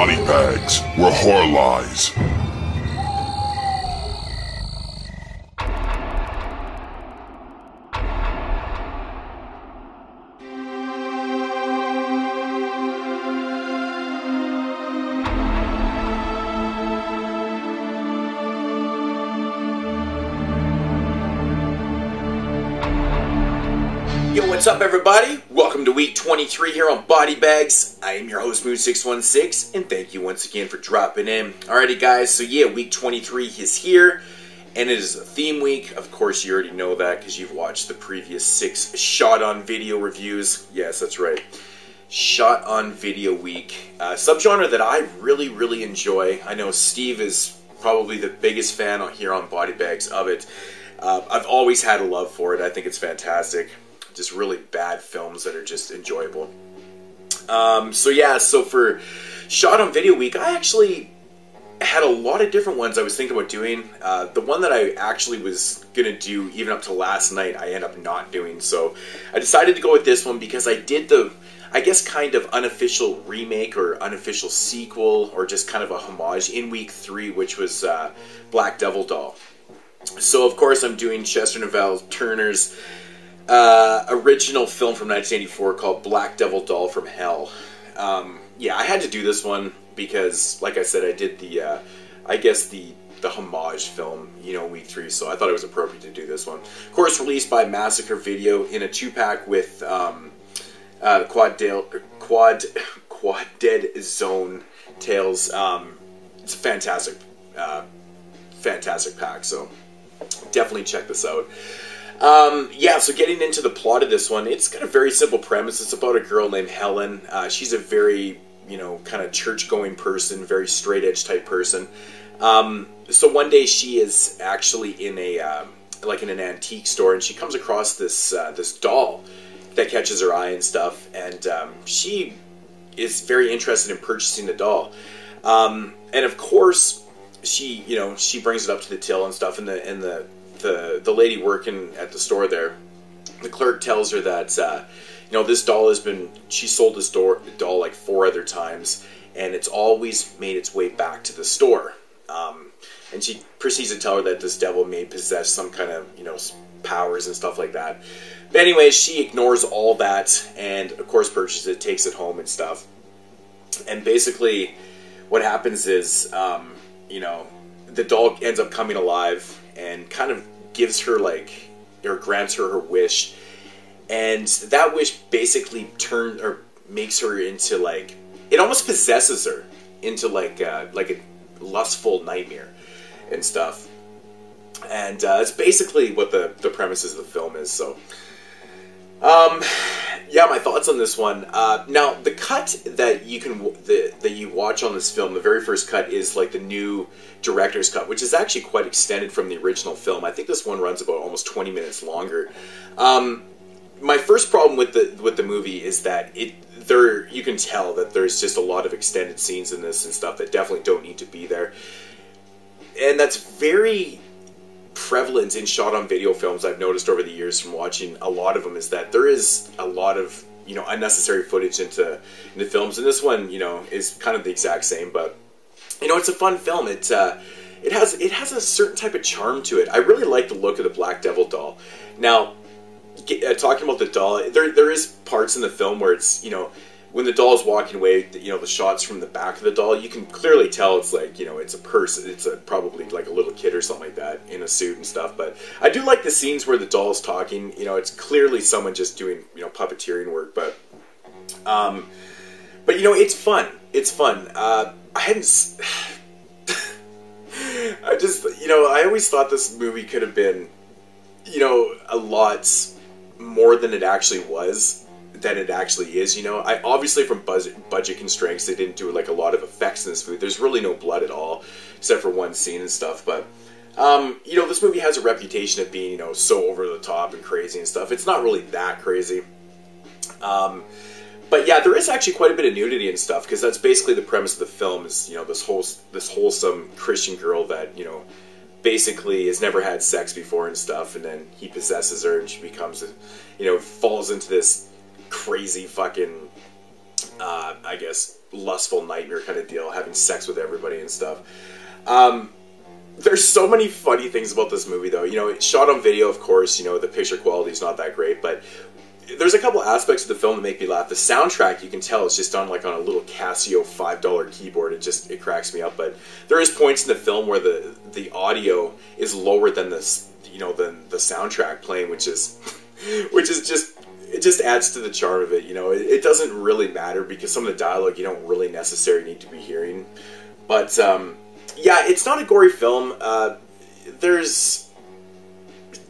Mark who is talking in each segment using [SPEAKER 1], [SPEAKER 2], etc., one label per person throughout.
[SPEAKER 1] body bags where horror lies.
[SPEAKER 2] Yo, what's up everybody? Welcome to week 23 here on Body Bags. I am your host Moodz616, and thank you once again for dropping in. Alrighty guys, so yeah, week 23 is here, and it is a theme week. Of course, you already know that because you've watched the previous 6 shot-on-video reviews. Yes, that's right. Shot-on-video week. Subgenre that I really enjoy. I know Steve is probably the biggest fan here on Body Bags of it. I've always had a love for it. I think it's fantastic. Just really bad films that are just enjoyable. So yeah, so for Shot on Video Week, I actually had a lot of different ones I was thinking about doing. The one that I actually was going to do even up to last night, I ended up not doing. So I decided to go with this one because I did the, I guess, kind of unofficial remake or unofficial sequel or just kind of a homage in week 3, which was Black Devil Doll. So of course I'm doing Chester Novell Turner's original film from 1984 called Black Devil Doll from Hell. Yeah, I had to do this one because, like I said, I did the, I guess the homage film, you know, week 3, so I thought it was appropriate to do this one. Of course, released by Massacre Video in a 2-pack with Quad Dead Zone Tales. It's a fantastic, fantastic pack, so definitely check this out. Yeah, so getting into the plot of this one, it's got a very simple premise. It's about a girl named Helen. She's a very, you know, kind of church-going person, very straight-edge type person. So one day she is actually in a, like in an antique store, and she comes across this, this doll that catches her eye and stuff, and she is very interested in purchasing the doll. And of course, she, you know, she brings it up to the till and stuff, and the lady working at the store there, the clerk tells her that, you know, this doll has been, she sold this doll like 4 other times, and it's always made its way back to the store. And she proceeds to tell her that this devil may possess some kind of, you know, powers and stuff like that. But anyways, she ignores all that, and of course purchases it, takes it home and stuff. And basically, what happens is, you know, the doll ends up coming alive and kind of gives her, like, or grants her her wish, and that wish basically makes her into, like, it almost possesses her into like a lustful nightmare and stuff. And it's basically what the premises of the film is. So yeah, my thoughts on this one. Now, the cut that you watch on this film, the very first cut, is like the new director's cut, which is actually quite extended from the original film. I think this one runs about almost 20 minutes longer. My first problem with the movie is that you can tell that there's just a lot of extended scenes in this and stuff that definitely don't need to be there. And that's very prevalent in shot-on-video films. I've noticed over the years from watching a lot of them, is that there is a lot of, you know, unnecessary footage into films, and this one, you know, is kind of the exact same. But you know, it's a fun film. It has a certain type of charm to it. I really like the look of the Black Devil doll. Now, talking about the doll, there is parts in the film where it's, you know, when the doll is walking away, you know, the shots from the back of the doll, you can clearly tell it's like, you know, it's a person, it's probably like a little kid or something like that in a suit and stuff. But I do like the scenes where the doll's talking. You know, it's clearly someone just doing, you know, puppeteering work. But you know, it's fun. It's fun. I hadn't. I just, you know, I always thought this movie could have been, you know, a lot more than it actually was. Than it actually is, you know. Obviously from budget constraints, they didn't do like a lot of effects in this movie. There's really no blood at all, except for one scene and stuff. But you know, this movie has a reputation of being, you know, so over the top and crazy and stuff. It's not really that crazy. But yeah, there is actually quite a bit of nudity and stuff, because that's basically the premise of the film. Is, you know, this wholesome Christian girl that, you know, basically has never had sex before and stuff, and then he possesses her, and she becomes, you know, falls into this crazy fucking I guess, lustful nightmare kind of deal, having sex with everybody and stuff. There's so many funny things about this movie, though. You know, it's shot on video, of course. You know, the picture quality is not that great, but there's a couple aspects of the film that make me laugh. The soundtrack, you can tell, is just on like on a little Casio $5 keyboard. It cracks me up. But there is points in the film where the audio is lower than this, you know, than the soundtrack playing, which is just, it just adds to the charm of it. You know, it doesn't really matter because some of the dialogue you don't really necessarily need to be hearing. But yeah, it's not a gory film. There's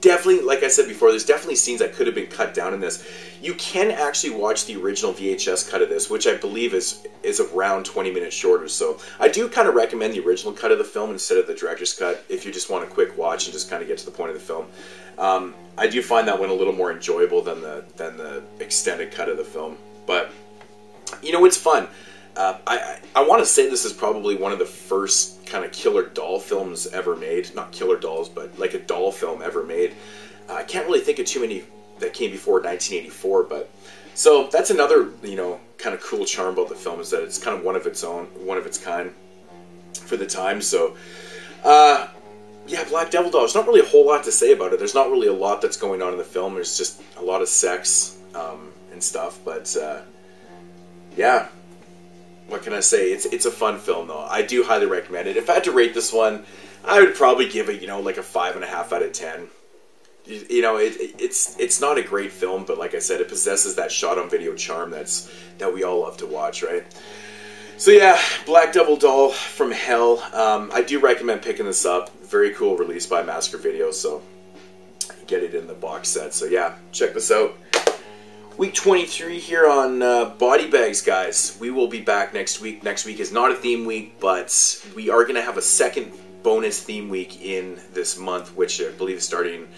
[SPEAKER 2] definitely, like I said before, there's definitely scenes that could have been cut down in this. You can actually watch the original VHS cut of this, which I believe is around 20 minutes shorter. So I do kind of recommend the original cut of the film instead of the director's cut if you just want a quick watch and just kind of get to the point of the film. I do find that one a little more enjoyable than the extended cut of the film. But, you know, it's fun. I want to say this is probably one of the first kind of killer doll films ever made. Not killer dolls, but like a doll film ever made. I can't really think of too many that came before 1984, but so that's another, you know, kind of cool charm about the film, is that it's kind of one of its own, one of its kind for the time. So yeah, Black Devil Doll, there's not really a whole lot to say about it. There's not really a lot that's going on in the film. There's just a lot of sex and stuff, but yeah, what can I say? It's a fun film, though. I do highly recommend it. If I had to rate this one, I would probably give it, you know, like a 5.5 out of 10. You know, it's not a great film, but like I said, it possesses that shot-on-video charm that we all love to watch, right? So yeah, Black Devil Doll from Hell. I do recommend picking this up. Very cool release by Massacre Video, so you get it in the box set. So yeah, check this out. Week 23 here on Body Bags, guys. We will be back next week. Next week is not a theme week, but we are going to have a second bonus theme week in this month, which I believe is starting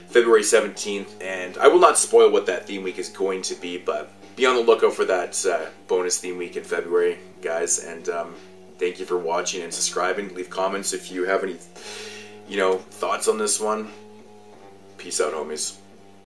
[SPEAKER 2] February 17th. And I will not spoil what that theme week is going to be, but be on the lookout for that bonus theme week in February, guys. And thank you for watching and subscribing. Leave comments if you have any, you know, thoughts on this one. Peace out, homies.